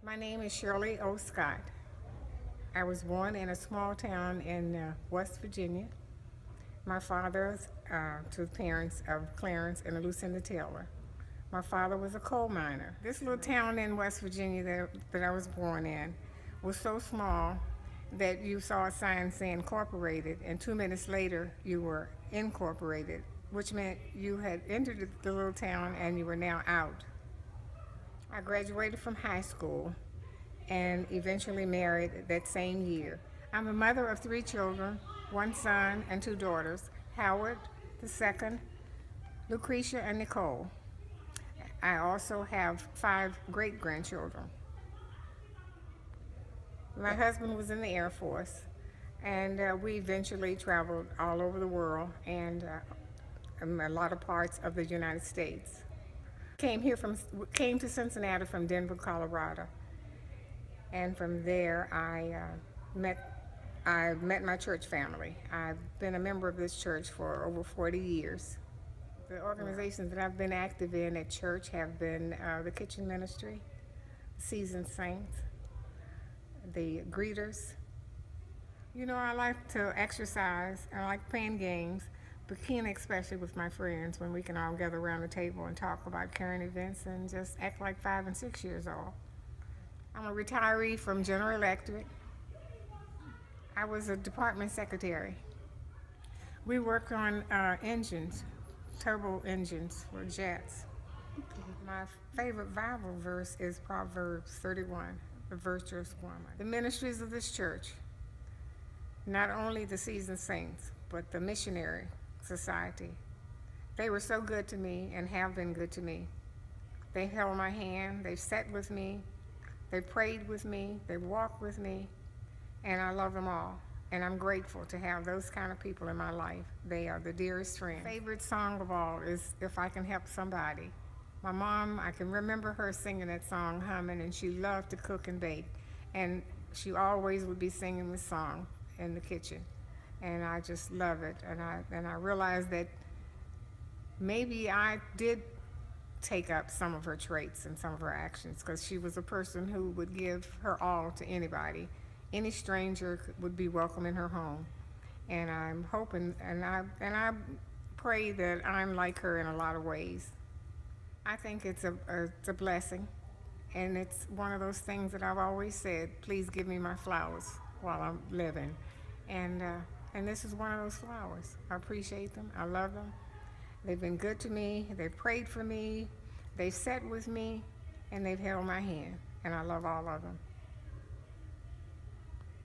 My name is Shirley O. Scott. I was born in a small town in West Virginia. My father's two parents of Clarence and Lucinda Taylor. My father was a coal miner. This little town in West Virginia that I was born in was so small that you saw a sign saying incorporated, and 2 minutes later you were incorporated, which meant you had entered the little town and you were now out. I graduated from high school and eventually married that same year. I'm a mother of 3 children, 1 son and 2 daughters, Howard the second, Lucretia and Nicole. I also have 5 great-grandchildren. My husband was in the Air Force, and we eventually traveled all over the world and a lot of parts of the United States. Came to Cincinnati from Denver, Colorado, and from there I met my church family. I've been a member of this church for over 40 years. The organizations that I've been active in at church have been the Kitchen Ministry, Seasoned Saints, the Greeters. You know, I like to exercise. I like playing games, bikini especially with my friends when we can all gather around the table and talk about current events and just act like 5 and 6 years old. I'm a retiree from General Electric. I was a department secretary. We work on engines, turbo engines for jets. My favorite Bible verse is Proverbs 31, the virtuous woman. The ministries of this church, not only the seasoned saints, but the missionary society. They were so good to me and have been good to me. They held my hand, they sat with me, they prayed with me, they walked with me, and I love them all. And I'm grateful to have those kind of people in my life. They are the dearest friends. My favorite song of all is If I Can Help Somebody. My mom, I can remember her singing that song, humming, and she loved to cook and bake. And she always would be singing this song in the kitchen. And I just love it. And I realized that maybe I did take up some of her traits and some of her actions, because she was a person who would give her all to anybody. Any stranger would be welcome in her home. And I'm hoping, and I pray that I'm like her in a lot of ways. I think it's a blessing, and it's one of those things that I've always said, please give me my flowers while I'm living. And this is one of those flowers. I appreciate them, I love them. They've been good to me, they've prayed for me, they've sat with me, and they've held my hand, and I love all of them.